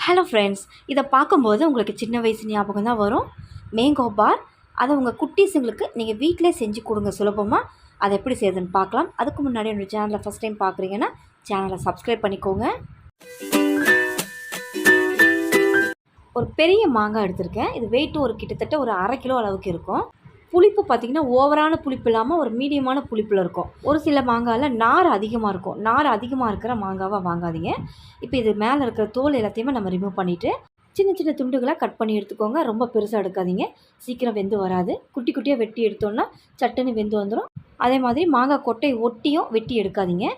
Hello friends, இதை பார்க்கும்போது உங்களுக்கு சின்ன வயசு ஞாபகம் தான் வரும். மேங்கோ பார் அதை உங்கள் குட்டீஸுங்களுக்கு நீங்கள் வீட்டிலே செஞ்சு கொடுங்க சுலபமாக. அதை எப்படி செய்யுதுன்னு பார்க்கலாம். அதுக்கு முன்னாடி என்னோடய சேனலை ஃபஸ்ட் டைம் பார்க்குறீங்கன்னா சேனலை சப்ஸ்கிரைப் பண்ணிக்கோங்க. ஒரு பெரிய மாங்காய் எடுத்திருக்கேன். இது வெயிட்டு கிட்டத்தட்ட ஒரு 1/2 கிலோ அளவுக்கு இருக்கும். புளிப்பு பார்த்திங்கன்னா ஓவரான புளிப்பு இல்லாமல் ஒரு மீடியமான புளிப்பில் இருக்கும். ஒரு சில மாங்காயில் நார் அதிகமாக இருக்கும். நார் அதிகமாக இருக்கிற மாங்காவை வாங்காதீங்க. இப்போ இது மேலே இருக்கிற தோல் எல்லாத்தையுமே நம்ம ரிமூவ் பண்ணிவிட்டு சின்ன சின்ன துண்டுகளாக கட் பண்ணி எடுத்துக்கோங்க. ரொம்ப பெருசாக எடுக்காதீங்க, சீக்கிரம் வெந்து வராது. குட்டி குட்டியாக வெட்டி எடுத்தோன்னா சட்டுன்னு வெந்து வந்துடும். அதே மாதிரி மாங்காய் கொட்டை ஒட்டியும் வெட்டி எடுக்காதீங்க,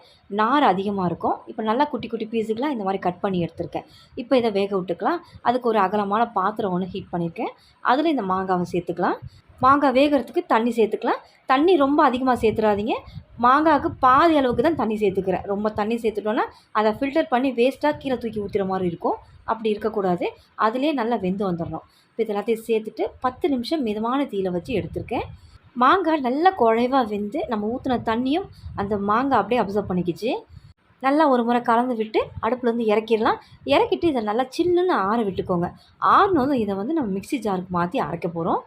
நார் அதிகமாக இருக்கும். இப்போ நல்லா குட்டி குட்டி பீஸுக்கெலாம் இந்த மாதிரி கட் பண்ணி எடுத்துருக்கேன். இப்போ இதை வேக விட்டுக்கலாம். அதுக்கு ஒரு அகலமான பாத்திரம் ஒன்று ஹீட் பண்ணியிருக்கேன். அதில் இந்த மாங்காவை சேர்த்துக்கலாம். மாங்காய் வேகிறதுக்கு தண்ணி சேர்த்துக்கலாம். தண்ணி ரொம்ப அதிகமாக சேர்த்துடாதீங்க. மாங்காய்க்கு பாதி அளவுக்கு தான் தண்ணி சேர்த்துக்கிறேன். ரொம்ப தண்ணி சேர்த்துட்டோன்னா அதை ஃபில்டர் பண்ணி வேஸ்ட்டாக கீழே தூக்கி ஊற்றுற மாதிரி இருக்கும். அப்படி இருக்கக்கூடாது. அதிலே நல்லா வெந்து வந்துடணும். இப்போ இது எல்லாத்தையும் சேர்த்துட்டு 10 நிமிஷம் மிதமான தீயில் வச்சு எடுத்திருக்கேன். மாங்காய் நல்லா குழைவாக வெந்து நம்ம ஊற்றின தண்ணியும் அந்த மாங்காய் அப்படியே அப்சர்வ் பண்ணிக்கிச்சு. நல்லா ஒரு முறை கலந்து விட்டு அடுப்புலேருந்து இறக்கிடலாம். இறக்கிட்டு இதை நல்லா சில்லுன்னு ஆற விட்டுக்கோங்க. ஆறினதும் இதை நம்ம மிக்ஸி ஜாருக்கு மாற்றி அரைக்க போகிறோம்.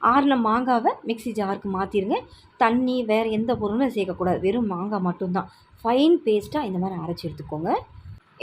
ஆறின மாங்காவை மிக்ஸி ஜாருக்கு மாற்றிடுங்க. தண்ணி வேறு எந்த பொருளும் சேர்க்கக்கூடாது, வெறும் மாங்காய் மட்டும்தான். ஃபைன் பேஸ்ட்டாக இந்த மாதிரி அரைச்சி எடுத்துக்கோங்க.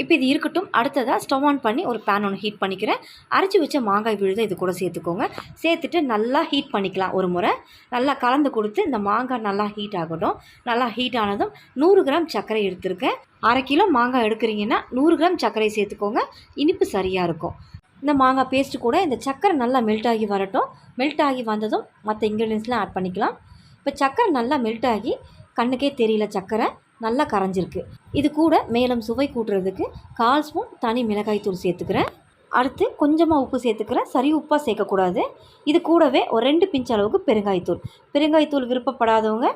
இப்போ இது இருக்கட்டும். அடுத்ததாக ஸ்டவ் ஆன் பண்ணி ஒரு பேன் ஒன்று ஹீட் பண்ணிக்கிறேன். அரைச்சி வச்ச மாங்காய் விழுதை இது கூட சேர்த்துக்கோங்க. சேர்த்துட்டு நல்லா ஹீட் பண்ணிக்கலாம். ஒரு முறை நல்லா கலந்து கொடுத்து இந்த மாங்காய் நல்லா ஹீட் ஆகட்டும். நல்லா ஹீட் ஆனதும் 100 கிராம் சர்க்கரை எடுத்திருக்கேன். 1/2 கிலோ மாங்காய் எடுக்கிறீங்கன்னா 100 கிராம் சர்க்கரை சேர்த்துக்கோங்க. இனிப்பு சரியாக இருக்கும். இந்த மாங்காய் பேஸ்ட்டு கூட இந்த சர்க்கரை நல்லா மெல்ட் ஆகி வரட்டும். மெல்ட் ஆகி வந்ததும் மற்ற இன்க்ரீடியன்ஸ்லாம் ஆட் பண்ணிக்கலாம். இப்போ சர்க்கரை நல்லா மெல்ட் ஆகி கண்ணுக்கே தெரியல, சர்க்கரை நல்லா கரைஞ்சிருக்கு. இது கூட மேலும் சுவை கூட்டுறதுக்கு 1/4 ஸ்பூன் தனி மிளகாய் தூள் சேர்த்துக்கிறேன். அடுத்து கொஞ்சமாக உப்பு சேர்த்துக்கிறேன். சரி உப்பாக சேர்க்கக்கூடாது. இது கூடவே ஒரு 2 பிஞ்ச் அளவுக்கு பெருங்காயத்தூள். பெருங்காயத்தூள் விருப்பப்படாதவங்க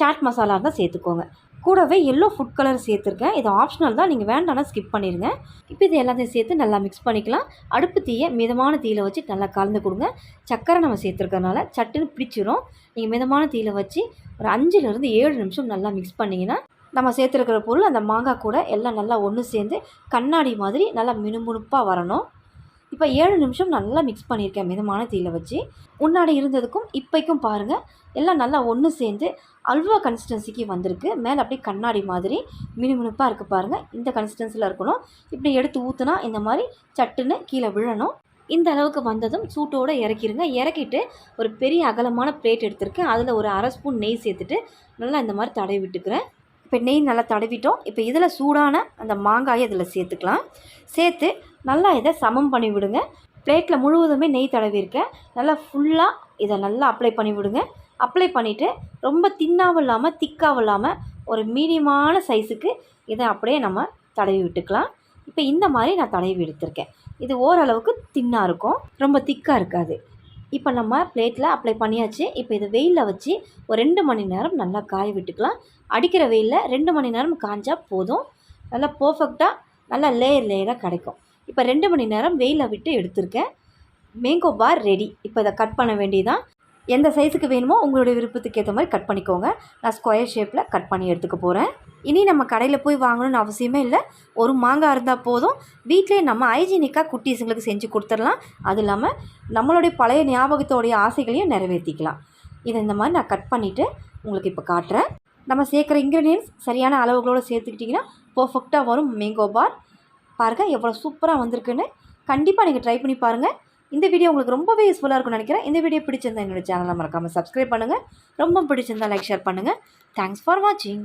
சாட் மசாலா தான் சேர்த்துக்கோங்க. கூடவே எல்லோ ஃபுட் கலர் சேர்த்துருக்கேன். இது ஆப்ஷனல் தான், நீங்கள் வேண்டாம்னா ஸ்கிப் பண்ணிடுங்க. இப்போ இது எல்லாத்தையும் சேர்த்து நல்லா மிக்ஸ் பண்ணிக்கலாம். அடுப்பு தீயை மிதமான தீயில் வச்சு நல்லா கலந்து கொடுங்க. சர்க்கரை நம்ம சேர்த்துருக்கறனால சட்டுன்னு பிடிச்சிரும். நீங்கள் மிதமான தீயில் வச்சு ஒரு 5லேருந்து 7 நிமிஷம் நல்லா மிக்ஸ் பண்ணிங்கன்னா நம்ம சேர்த்துருக்கிற பொருள் அந்த மாங்காய் கூட எல்லாம் நல்லா ஒன்று சேர்ந்து கண்ணாடி மாதிரி நல்லா மினுமுணுப்பாக வரணும். இப்போ 7 நிமிஷம் நல்லா மிக்ஸ் பண்ணியிருக்கேன் மிதமான தீயில் வச்சு. முன்னாடி இருந்ததுக்கும் இப்போக்கும் பாருங்கள், எல்லாம் நல்லா ஒன்று சேர்ந்து அல்வா கன்சிஸ்டன்சிக்கு வந்திருக்கு. மேலே அப்படியே கண்ணாடி மாதிரி மினுமினுப்பாக இருக்குது பாருங்கள். இந்த கன்சிஸ்டன்சியில் இருக்கணும். இப்படி எடுத்து ஊற்றுனா இந்த மாதிரி சட்டுன்னு கீழே விழணும். இந்த அளவுக்கு வந்ததும் சூட்டோடு இறக்கிடுங்க. இறக்கிட்டு ஒரு பெரிய அகலமான பிளேட் எடுத்திருக்கேன். அதில் ஒரு 1/2 ஸ்பூன் நெய் சேர்த்துட்டு நல்லா இந்த மாதிரி தடவி விட்டுக்கிறேன். இப்போ நெய் நல்லா தடவிட்டோம். இப்போ இதில் சூடான அந்த மாங்காயை இதில் சேர்த்துக்கலாம். சேர்த்து நல்லா இதை சமம் பண்ணி விடுங்க. பிளேட்டில் முழுவதுமே நெய் தடவிருக்கேன். நல்லா ஃபுல்லாக இதை நல்லா அப்ளை பண்ணி விடுங்க. அப்ளை பண்ணிவிட்டு ரொம்ப தின்னாகவும் இல்லாமல் திக்காகவும் இல்லாமல் ஒரு மீடியமான சைஸுக்கு இதை அப்படியே நம்ம தடவி விட்டுக்கலாம். இப்போ இந்த மாதிரி நான் தடவி எடுத்திருக்கேன். இது ஓரளவுக்கு தின்னாக இருக்கும், ரொம்ப திக்காக இருக்காது. இப்போ நம்ம பிளேட்டில் அப்ளை பண்ணியாச்சு. இப்போ இது வெயிலில் வச்சு ஒரு 2 மணி நேரம் நல்லா காய விட்டுக்கலாம். அடிக்கிற வெயிலில் 2 மணி நேரம் காய்ஞ்சால் போதும். நல்லா பர்ஃபெக்டாக நல்லா லேயராக கிடைக்கும். இப்போ 2 மணி நேரம் வெயிலில் விட்டு எடுத்திருக்கேன். மேங்கோ பார் ரெடி. இப்போ இதை கட் பண்ண வேண்டியதான். எந்த சைஸுக்கு வேணுமோ உங்களுடைய விருப்பத்துக்கு ஏற்ற மாதிரி கட் பண்ணிக்கோங்க. நான் ஸ்கொயர் ஷேப்பில் கட் பண்ணி எடுத்துக்க போகிறேன். இனி நம்ம கடையில் போய் வாங்கணும்னு அவசியமே இல்லை. ஒரு மாங்காய் இருந்தால் போதும். வீட்டிலே நம்ம ஹைஜீனிக்காக குட்டீஸுங்களுக்கு செஞ்சு கொடுத்துடலாம். அது இல்லாமல் நம்மளுடைய பழைய ஞாபகத்தோடைய ஆசைகளையும் நிறைவேற்றிக்கலாம். இதை இந்த மாதிரி நான் கட் பண்ணிவிட்டு உங்களுக்கு இப்போ காட்டுறேன். நம்ம சேர்க்குற இன்க்ரீடியன்ஸ் சரியான அளவுகளோடு சேர்த்துக்கிட்டிங்கன்னா பர்ஃபெக்டாக வரும் மேங்கோ பார். பாருங்கள் எவ்வளோ சூப்பராக வந்திருக்குன்னு. கண்டிப்பாக நீங்கள் ட்ரை பண்ணி பாருங்கள். இந்த வீடியோ உங்களுக்கு ரொம்பவே யூஸ்ஃபுல்லாக இருக்கும்னு நினைக்கிறேன். இந்த வீடியோ பிடிச்சிருந்தா என்னோடய சேனலை மறக்காமல் சப்ஸ்கிரைப் பண்ணுங்கள். ரொம்ப பிடிச்சிருந்தா லைக் ஷேர் பண்ணுங்கள். தேங்க்ஸ் ஃபார் வாட்சிங்.